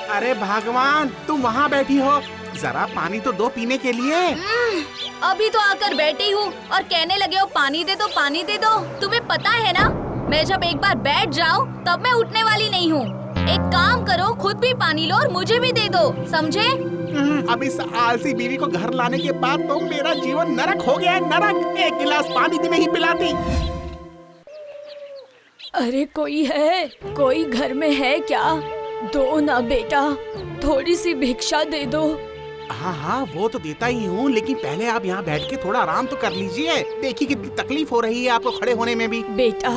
अरे भगवान, तुम वहाँ बैठी हो, जरा पानी तो दो पीने के लिए। अभी तो आकर बैठी हूँ और कहने लगे हो पानी दे दो, पानी दे दो। तुम्हें पता है ना, मैं जब एक बार बैठ जाऊँ तब मैं उठने वाली नहीं हूँ। एक काम करो, खुद भी पानी लो और मुझे भी दे दो, समझे? अब इस आलसी बीवी को घर लाने के बाद तो मेरा जीवन नरक हो गया है, नरक। एक गिलास पानी भी नहीं पिलाती। अरे कोई है, कोई घर में है क्या? दो ना बेटा, थोड़ी सी भिक्षा दे दो। हाँ हाँ, वो तो देता ही हूँ, लेकिन पहले आप यहाँ बैठ के थोड़ा आराम तो कर लीजिए। देखिए कितनी तकलीफ हो रही है आपको खड़े होने में भी। बेटा,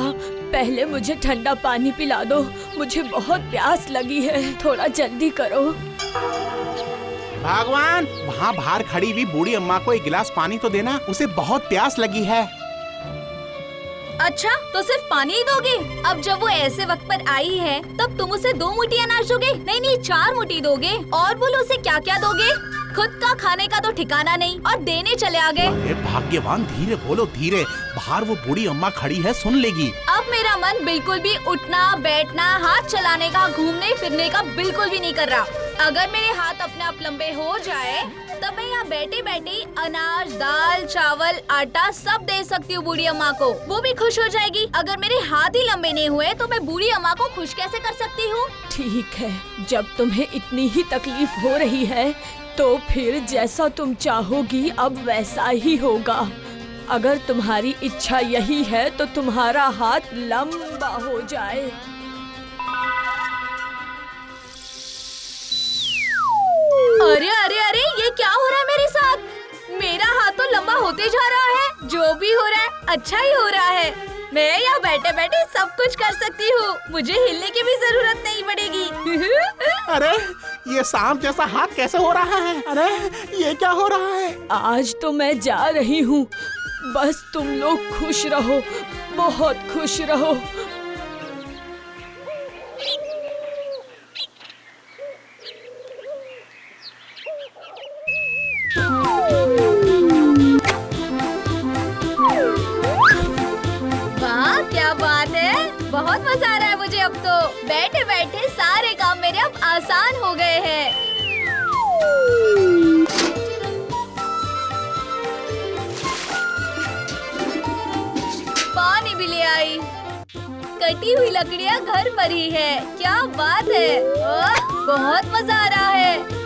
पहले मुझे ठंडा पानी पिला दो, मुझे बहुत प्यास लगी है, थोड़ा जल्दी करो। भगवान, वहाँ बाहर खड़ी हुई बूढ़ी अम्मा को एक गिलास पानी तो देना, उसे बहुत प्यास लगी है। अच्छा, तो सिर्फ पानी ही दोगे? अब जब वो ऐसे वक्त पर आई है, तब तुम उसे 2 मुट्ठी अनाज दोगे? नहीं नहीं, 4 मुट्ठी दोगे। और बोलो उसे क्या क्या दोगे? खुद का खाने का तो ठिकाना नहीं और देने चले आ गए। अरे भाग्यवान, धीरे बोलो धीरे, बाहर वो बूढ़ी अम्मा खड़ी है, सुन लेगी। अब मेरा मन बिल्कुल भी उठना बैठना, हाथ चलाने का, घूमने फिरने का बिल्कुल भी नहीं कर रहा। अगर मेरे हाथ अपने आप लंबे हो जाए तब मैं यहाँ बैठे बैठे अनाज, दाल, चावल, आटा सब दे सकती हूँ बूढ़ी अम्मा को। वो भी खुश हो जाएगी। अगर मेरे हाथ ही लंबे नहीं हुए तो मैं बूढ़ी अम्मा को खुश कैसे कर सकती हूँ? ठीक है, जब तुम्हें इतनी ही तकलीफ हो रही है तो फिर जैसा तुम चाहोगी अब वैसा ही होगा। अगर तुम्हारी इच्छा यही है तो तुम्हारा हाथ लंबा हो जाए। अरे अरे अरे, ये क्या हो रहा है मेरे साथ? मेरा हाथ तो लंबा होते जा रहा है। जो भी हो रहा है अच्छा ही हो रहा है। मैं यहाँ बैठे बैठे सब कुछ कर सकती हूँ, मुझे हिलने की भी जरूरत नहीं पड़ेगी। अरे ये सांप जैसा हाथ कैसे हो रहा है? अरे ये क्या हो रहा है? आज तो मैं जा रही हूँ, बस तुम लोग खुश रहो, बहुत खुश रहो। वाह, क्या बात है, बहुत मजा आ रहा है मुझे। अब तो बैठे बैठे सारे काम मेरे अब आसान हो गए हैं। पानी भी ले आई। कटी हुई लकड़ियाँ घर पर ही है। क्या बात है, बहुत मजा आ रहा है।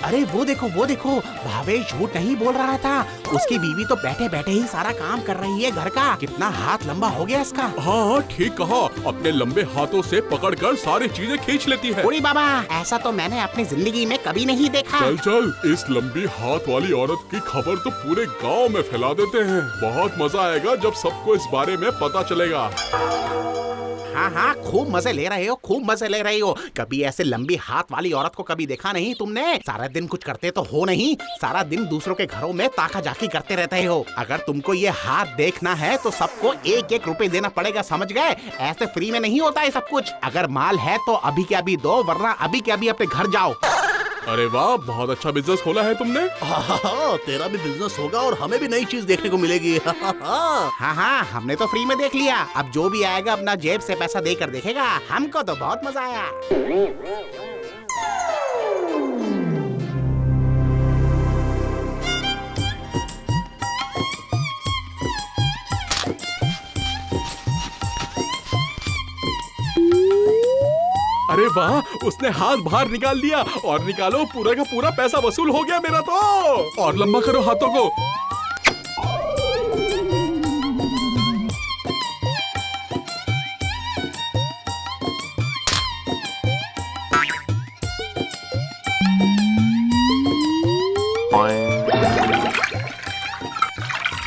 अरे वो देखो, भावेश झूठ नहीं बोल रहा था। उसकी बीवी तो बैठे बैठे ही सारा काम कर रही है घर का। कितना हाथ लंबा हो गया इसका। हाँ ठीक कहा, अपने लंबे हाथों से पकड़कर सारी चीजें खींच लेती है। बूढ़ी बाबा, ऐसा तो मैंने अपनी जिंदगी में कभी नहीं देखा। चल चल, इस लंबी हाथ वाली औरत की खबर तो पूरे गांव में फैला देते हैं। बहुत मजा आएगा जब सबको इस बारे में पता चलेगा। हाँ हाँ, खूब मजे ले रहे हो, खूब मजे ले रहे हो। कभी ऐसे लंबी हाथ वाली औरत को कभी देखा नहीं तुमने? सारा दिन कुछ करते तो हो नहीं, सारा दिन दूसरों के घरों में ताका जाकी करते रहते हो। अगर तुमको ये हाथ देखना है तो सबको 1-1 रुपए देना पड़ेगा, समझ गए? ऐसे फ्री में नहीं होता है सब कुछ। अगर माल है तो अभी के अभी दो, वरना अभी के अभी अपने घर जाओ। अरे वाह, बहुत अच्छा बिजनेस खोला है तुमने। हाँ, तेरा भी बिजनेस होगा और हमें भी नई चीज देखने को मिलेगी। हाँ हाँ, हमने तो फ्री में देख लिया। अब जो भी आएगा अपना जेब से पैसा देकर देखेगा। हमको तो बहुत मजा आया। अरे वाह, उसने हाथ बाहर निकाल दिया। और निकालो, पूरा का पूरा पैसा वसूल हो गया मेरा तो। और लंबा करो हाथों को।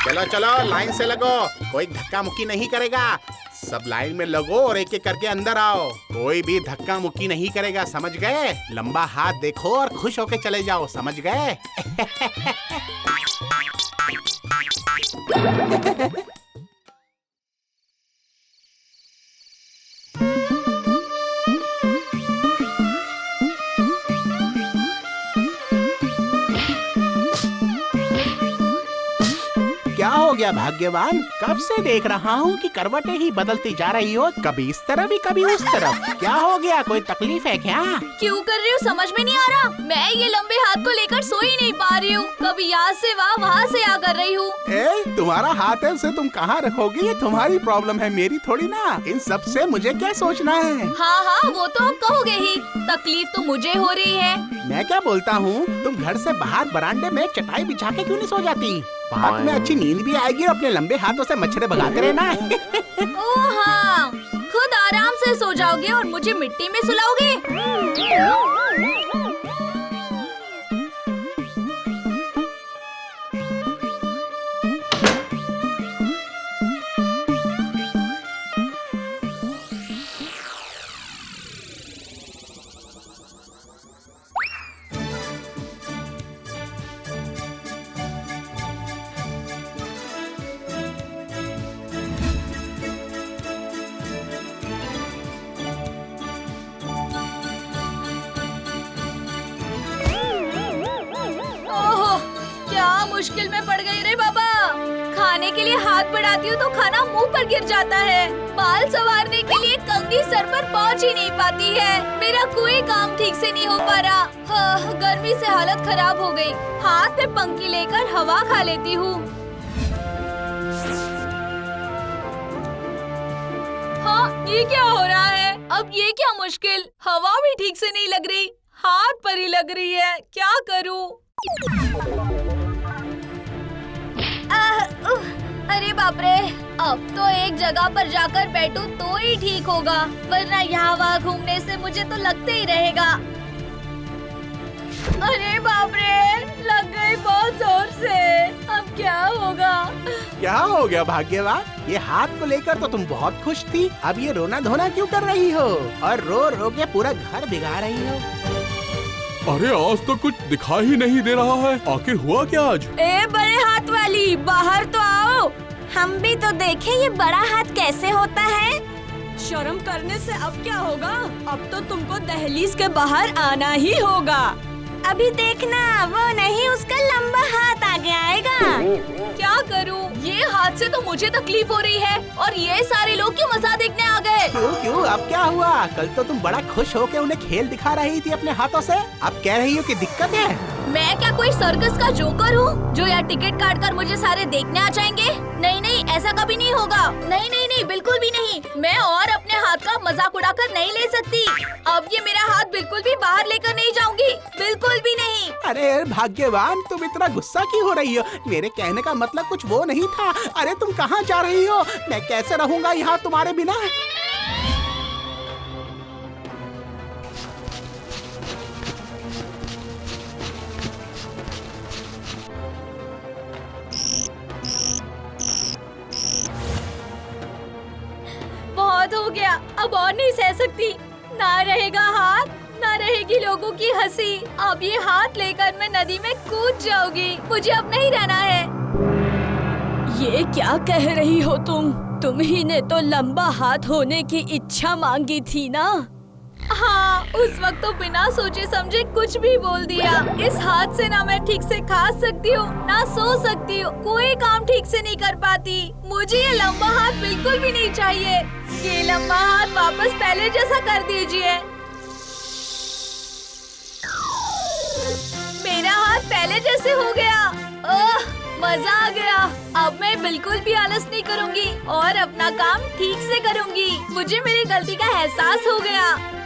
चलो चलो, लाइन से लगो, कोई धक्का मुक्की नहीं करेगा। सब लाइन में लगो और एक एक करके अंदर आओ। कोई भी धक्का मुक्की नहीं करेगा, समझ गए? लंबा हाथ देखो और खुश होके चले जाओ, समझ गए? क्या हो गया गया भाग्यवान? कब से देख रहा हूँ कि करवटें ही बदलती जा रही हो, कभी इस तरफ ही कभी उस तरफ। क्या हो गया, कोई तकलीफ है क्या? क्यों कर रही हूँ समझ में नहीं आ रहा। मैं ये लंबे हाथ को लेकर सो ही नहीं पा रही हूँ। कभी यहाँ से वहाँ से यहाँ कर रही हूँ। तुम्हारा हाथ है, उसे तुम कहाँ रखोगी? ये तुम्हारी प्रॉब्लम है, मेरी थोड़ी ना। इन सब से मुझे क्या सोचना है? हाँ वो तो आप कहोगे ही, तकलीफ तो मुझे हो रही है। मैं क्या बोलता हूँ, तुम घर से बाहर बरामदे में चटाई बिछा के क्यों नहीं सो जाती? बाद में अच्छी नींद भी आएगी और अपने लंबे हाथों से मच्छर भगाते रहना। ओह हाँ, खुद आराम से सो जाओगे और मुझे मिट्टी में सुलाओगे। मुश्किल में पड़ गई रे बाबा। खाने के लिए हाथ बढ़ाती हूँ तो खाना मुंह पर गिर जाता है। बाल संवारने के लिए कंघी सर पर पहुँच ही नहीं पाती है। मेरा कोई काम ठीक से नहीं हो पा रहा। हाँ, गर्मी से हालत खराब हो गई। हाथ में पंखी लेकर हवा खा लेती हूँ। हाँ, ये क्या हो रहा है? अब ये क्या मुश्किल? हवा भी ठीक से नहीं लग रही, हाथ पर ही लग रही है। क्या करूँ? अरे बाप रे, अब तो एक जगह पर जाकर बैठूं तो ही ठीक होगा, वरना यहाँ वहाँ घूमने से मुझे तो लगते ही रहेगा। अरे बाप रे, लग गई बहुत जोर से। अब क्या होगा? क्या हो गया भाग्यवान? ये हाथ को लेकर तो तुम बहुत खुश थी, अब ये रोना धोना क्यों कर रही हो और रो रो के पूरा घर बिगाड़ रही हो? अरे आज तो कुछ दिखाई ही नहीं दे रहा है, आखिर हुआ क्या आज? ए बड़े हाथ वाली, बाहर तो आओ। हम भी तो देखें ये बड़ा हाथ कैसे होता है। शर्म करने से अब क्या होगा? अब तो तुमको दहलीज के बाहर आना ही होगा। अभी देखना, वो नहीं उसका लंबा हाथ आगे आएगा। क्या करूं? ये हाथ से तो मुझे तकलीफ हो रही है और ये सारे लोग क्यों मजा देखने आ गए? क्यों अब क्या हुआ? कल तो तुम बड़ा खुश होके उन्हें खेल दिखा रही थी अपने हाथों से, अब कह रही हो कि दिक्कत है? मैं क्या कोई सर्कस का जोकर हूँ जो यहाँ टिकट काट कर मुझे सारे देखने आ जाएंगे? नहीं, ऐसा कभी नहीं होगा। नहीं, बिल्कुल भी नहीं। मैं और अपने हाथ का मजाक उड़ाकर नहीं ले सकती। अब ये मेरा हाथ बिल्कुल भी बाहर लेकर नहीं जाऊंगी, बिल्कुल भी नहीं। अरे भाग्यवान, तुम इतना गुस्सा क्यों हो रही हो? मेरे कहने का मतलब कुछ वो नहीं था। अरे तुम कहाँ जा रही हो? मैं कैसे रहूँगा यहाँ तुम्हारे बिना? बहुत हो गया, अब और नहीं सह सकती। ना रहेगा हाथ, ना रहेगी लोगों की हंसी। अब ये हाथ लेकर मैं नदी में कूद जाऊंगी। मुझे अब नहीं रहना है। ये क्या कह रही हो तुम? तुम ही ने तो लंबा हाथ होने की इच्छा मांगी थी ना? हाँ, उस वक्त तो बिना सोचे समझे कुछ भी बोल दिया। इस हाथ से ना मैं ठीक से खा सकती हूँ, ना सो सकती हूँ, कोई काम ठीक से नहीं कर पाती। मुझे ये लंबा हाथ बिल्कुल भी नहीं चाहिए। ये लंबा हाथ वापस पहले जैसा कर दीजिए। मेरा हाथ पहले जैसे हो गया। ओह, मजा आ गया। अब मैं बिल्कुल भी आलस नहीं करूँगी और अपना काम ठीक से करूँगी। मुझे मेरी गलती का एहसास हो गया।